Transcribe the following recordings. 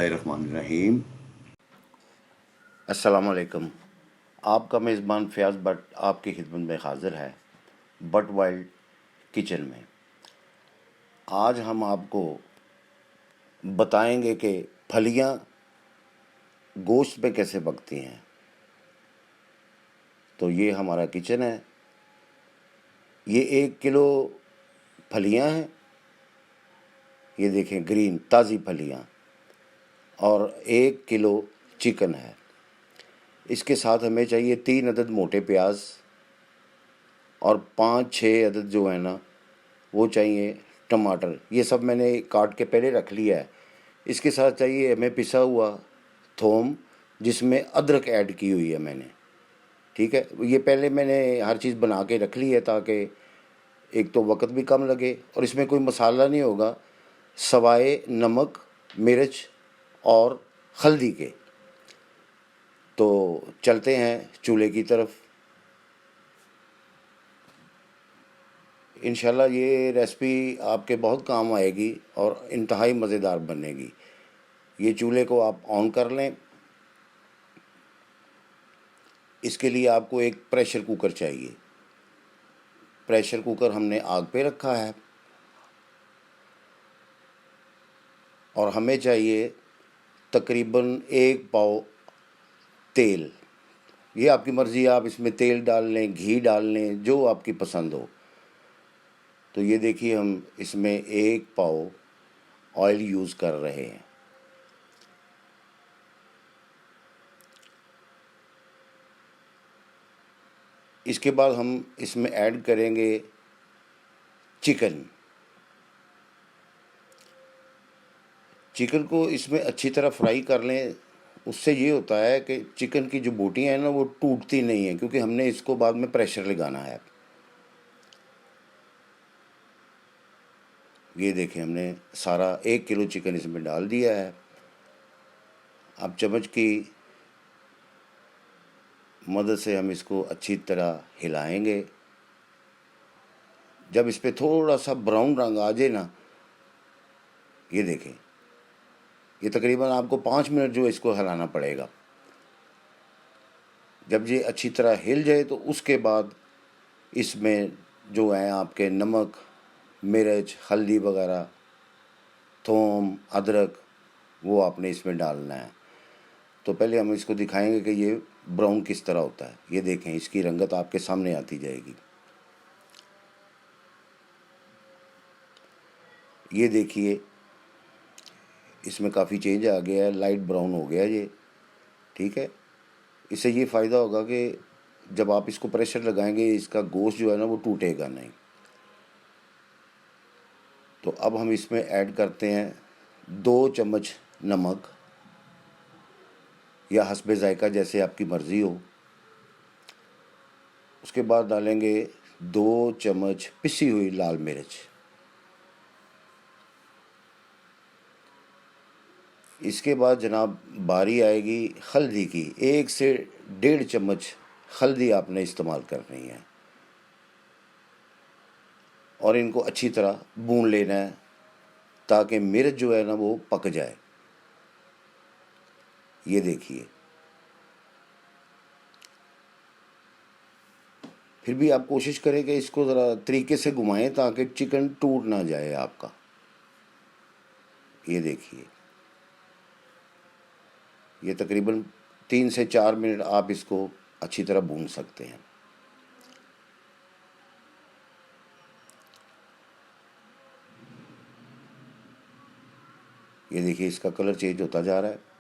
बिस्मिल्लाहिर्रहमानिर्रहीम। अस्सलामुअलैकुम। आपका मेज़बान फ़याज़ भट्ट आपकी खिदमत में हाज़िर है बट वाइल्ड किचन में। आज हम आपको बताएंगे कि फलियां गोश्त में कैसे पकती हैं। तो ये हमारा किचन है। ये 1 किलो फलियां हैं। ये देखें, ग्रीन ताज़ी फलियां। और 1 किलो चिकन है। इसके साथ हमें चाहिए 3 अदद मोटे प्याज और 5-6 अदद जो है ना वो चाहिए टमाटर। ये सब मैंने काट के पहले रख लिया है। इसके साथ चाहिए हमें पिसा हुआ थोम, जिसमें अदरक ऐड की हुई है मैंने। ठीक है, ये पहले मैंने हर चीज़ बना के रख ली है ताकि एक तो वक्त भी कम लगे और इसमें कोई मसाला नहीं होगा सवाए नमक, मिर्च और हल्दी के। तो चलते हैं चूल्हे की तरफ। इंशाल्लाह ये रेसिपी आपके बहुत काम आएगी और इंतहाई मज़ेदार बनेगी। ये चूल्हे को आप ऑन कर लें। इसके लिए आपको एक प्रेशर कुकर चाहिए। प्रेशर कुकर हमने आग पे रखा है और हमें चाहिए तकरीबन 1 पाव तेल। ये आपकी मर्ज़ी, आप इसमें तेल डाल लें, घी डाल लें, जो आपकी पसंद हो। तो ये देखिए, हम इसमें 1 पाव ऑयल यूज़ कर रहे हैं। इसके बाद हम इसमें ऐड करेंगे चिकन। चिकन को इसमें अच्छी तरह फ्राई कर लें। उससे ये होता है कि चिकन की जो बोटियाँ हैं ना वो टूटती नहीं हैं, क्योंकि हमने इसको बाद में प्रेशर लगाना है। ये देखें, हमने सारा 1 किलो चिकन इसमें डाल दिया है। अब चम्मच की मदद से हम इसको अच्छी तरह हिलाएंगे। जब इस पर थोड़ा सा ब्राउन रंग आ जाए ना, ये देखें, ये तकरीबन आपको 5 मिनट जो इसको हिलाना पड़ेगा। जब ये अच्छी तरह हिल जाए तो उसके बाद इसमें जो है आपके नमक, मिर्च, हल्दी वगैरह, थोम, अदरक, वो आपने इसमें डालना है। तो पहले हम इसको दिखाएंगे कि ये ब्राउन किस तरह होता है। ये देखें, इसकी रंगत आपके सामने आती जाएगी। ये देखिए, इसमें काफ़ी चेंज आ गया है, लाइट ब्राउन हो गया ये। ठीक है, इससे ये फ़ायदा होगा कि जब आप इसको प्रेशर लगाएंगे इसका गोश्त जो है ना वो टूटेगा नहीं। तो अब हम इसमें ऐड करते हैं 2 चम्मच नमक, या हस्बे ज़ायका जैसे आपकी मर्ज़ी हो। उसके बाद डालेंगे 2 चम्मच पिसी हुई लाल मिर्च। इसके बाद जनाब बारी आएगी हल्दी की। 1 से 1.5 चम्मच हल्दी आपने इस्तेमाल करनी है और इनको अच्छी तरह भून लेना है ताकि मिर्च जो है ना वो पक जाए। ये देखिए, फिर भी आप कोशिश करें कि इसको ज़रा तरीके से घुमाएं ताकि चिकन टूट ना जाए आपका। ये देखिए, ये तकरीबन 3 से 4 मिनट आप इसको अच्छी तरह भून सकते हैं। ये देखिए, इसका कलर चेंज होता जा रहा है।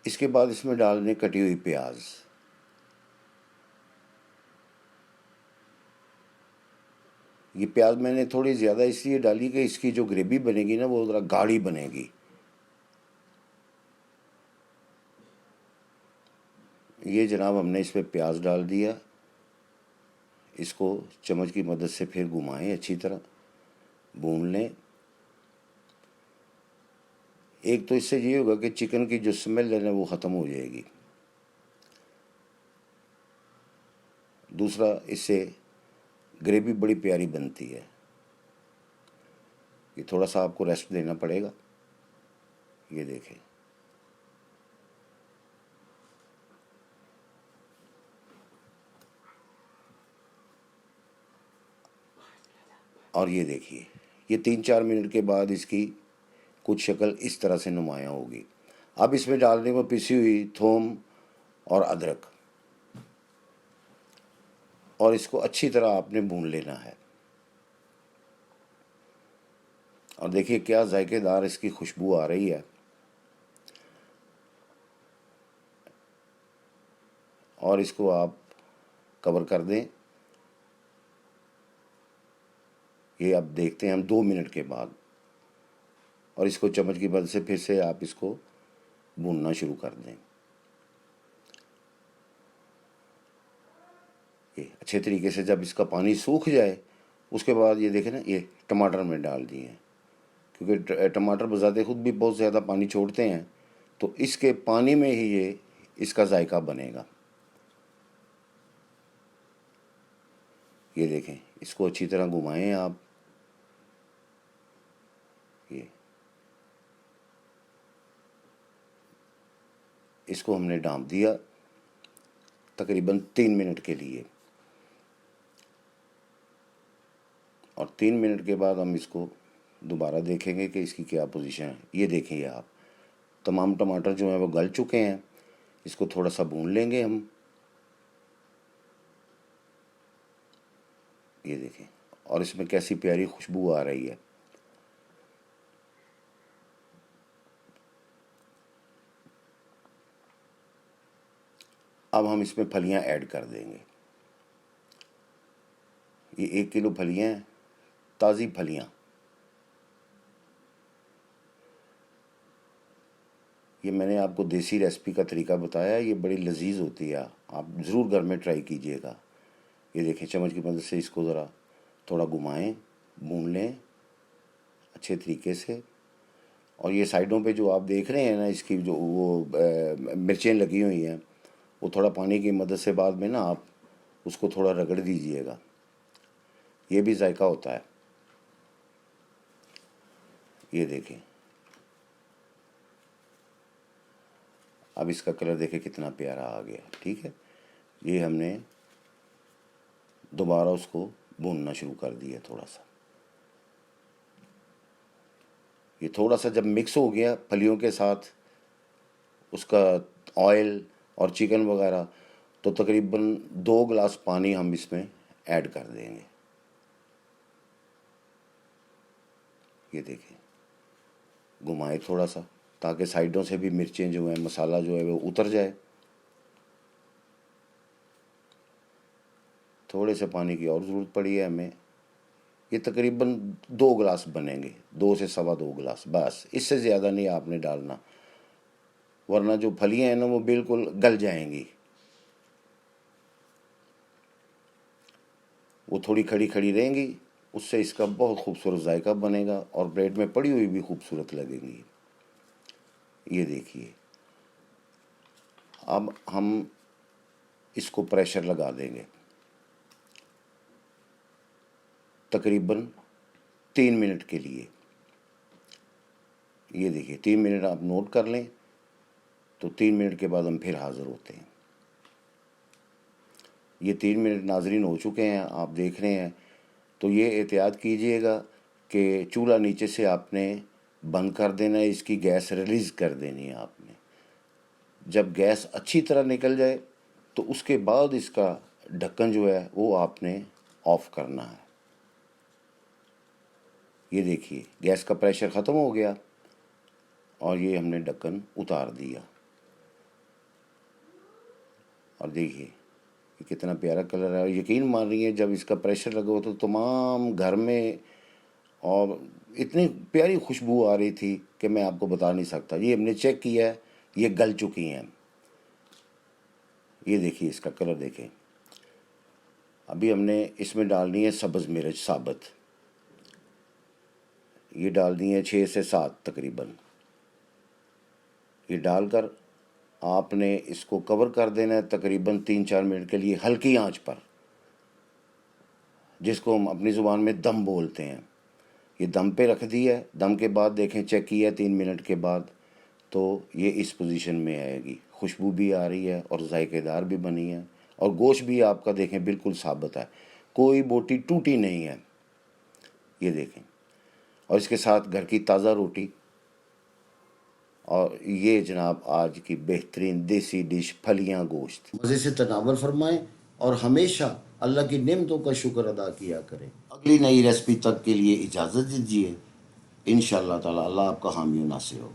इसके बाद इसमें डाल दें कटी हुई प्याज। ये प्याज मैंने थोड़ी ज़्यादा इसलिए डाली कि इसकी जो ग्रेवी बनेगी ना वो ज़रा गाढ़ी बनेगी। ये जनाब हमने इस पर प्याज डाल दिया। इसको चम्मच की मदद से फिर घुमाएं, अच्छी तरह भून लें। एक तो इससे ये होगा कि चिकन की जो स्मेल है ना वो ख़त्म हो जाएगी। दूसरा, इससे ग्रेवी बड़ी प्यारी बनती है। ये थोड़ा सा आपको रेस्ट देना पड़ेगा। ये देखें, और ये देखिए, ये 3-4 मिनट के बाद इसकी कुछ शक्ल इस तरह से नुमायाँ होगी। अब इसमें डालने में पिसी हुई थूम और अदरक, और इसको अच्छी तरह आपने भून लेना है। और देखिए क्या जायकेदार इसकी खुशबू आ रही है। और इसको आप कवर कर दें। ये अब देखते हैं हम 2 मिनट के बाद, और इसको चम्मच की मदद से फिर से आप इसको भूनना शुरू कर दें। ये अच्छे तरीके से जब इसका पानी सूख जाए, उसके बाद ये देखें ना, ये टमाटर में डाल दिए हैं, क्योंकि टमाटर बजाते खुद भी बहुत ज़्यादा पानी छोड़ते हैं, तो इसके पानी में ही ये इसका जायका बनेगा। ये देखें, इसको अच्छी तरह घुमाएं आप। ये इसको हमने ढाँप दिया तकरीबन 3 मिनट के लिए, और 3 मिनट के बाद हम इसको दोबारा देखेंगे कि इसकी क्या पोजीशन है। ये देखेंगे आप, तमाम टमाटर जो हैं वो गल चुके हैं। इसको थोड़ा सा भून लेंगे हम। ये देखें, और इसमें कैसी प्यारी खुशबू आ रही है। अब हम इसमें फलियां ऐड कर देंगे। ये 1 किलो फलियां हैं, ताज़ी फलियां। ये मैंने आपको देसी रेसिपी का तरीका बताया, ये बड़ी लजीज होती है, आप ज़रूर घर में ट्राई कीजिएगा। ये देखें, चम्मच की मदद से इसको ज़रा थोड़ा घुमाएं, भून लें अच्छे तरीके से। और ये साइडों पे जो आप देख रहे हैं ना, इसकी जो वो मिर्चें लगी हुई हैं, वो थोड़ा पानी की मदद से बाद में ना आप उसको थोड़ा रगड़ दीजिएगा, ये भी जायका होता है। ये देखें, अब इसका कलर देखें कितना प्यारा आ गया। ठीक है, ये हमने दोबारा उसको भूनना शुरू कर दिया थोड़ा सा। ये थोड़ा सा जब मिक्स हो गया फलियों के साथ उसका ऑयल और चिकन वगैरह, तो तकरीबन 2 गिलास पानी हम इसमें ऐड कर देंगे। ये देखें, घुमाए थोड़ा सा ताकि साइडों से भी मिर्चें जो हैं, मसाला जो है वो उतर जाए। थोड़े से पानी की और ज़रूरत पड़ी है हमें। ये तकरीबन 2 गिलास बनेंगे, 2 से सवा 2 गिलास, बस, इससे ज़्यादा नहीं आपने डालना, वरना जो फलियां हैं ना वो बिल्कुल गल जाएंगी। वो थोड़ी खड़ी खड़ी रहेंगी, उससे इसका बहुत खूबसूरत जायका बनेगा और प्लेट में पड़ी हुई भी खूबसूरत लगेंगी। ये देखिए, अब हम इसको प्रेशर लगा देंगे तकरीबन 3 मिनट के लिए। ये देखिए, 3 मिनट आप नोट कर लें, तो 3 मिनट के बाद हम फिर हाज़िर होते हैं। ये 3 मिनट नाजरीन हो चुके हैं, आप देख रहे हैं। तो ये एहतियात कीजिएगा कि चूल्हा नीचे से आपने बंद कर देना है, इसकी गैस रिलीज़ कर देनी है आपने। जब गैस अच्छी तरह निकल जाए तो उसके बाद इसका ढक्कन जो है वो आपने ऑफ़ करना है। ये देखिए, गैस का प्रेशर ख़त्म हो गया और ये हमने ढक्कन उतार दिया। और देखिए ये कितना प्यारा कलर है। और यकीन मानिए, जब इसका प्रेशर लगा तो तमाम घर में और इतनी प्यारी खुशबू आ रही थी कि मैं आपको बता नहीं सकता। ये हमने चेक किया है, ये गल चुकी हैं। ये देखिए, इसका कलर देखें। अभी हमने इसमें डालनी है सब्ज़ मिर्च साबुत, ये डाल दी है 6 से 7 तकरीबन। ये डालकर आपने इसको कवर कर देना है तकरीबन 3-4 मिनट के लिए हल्की आंच पर, जिसको हम अपनी ज़ुबान में दम बोलते हैं। ये दम पे रख दी है, दम के बाद देखें चेक किया 3 मिनट के बाद, तो ये इस पोजीशन में आएगी। खुशबू भी आ रही है और जायकेदार भी बनी है, और गोश्त भी आपका देखें बिल्कुल साबित है, कोई बोटी टूटी नहीं है, ये देखें। और इसके साथ घर की ताज़ा रोटी, और ये जनाब आज की बेहतरीन देसी डिश फलियां गोश्त। मज़े से तनावल फरमाएं और हमेशा अल्लाह की नेमतों का शुक्र अदा किया करें। अगली नई रेसिपी तक के लिए इजाज़त दीजिए। इंशाअल्लाह ताला अल्लाह आपका हामी नासिर हो।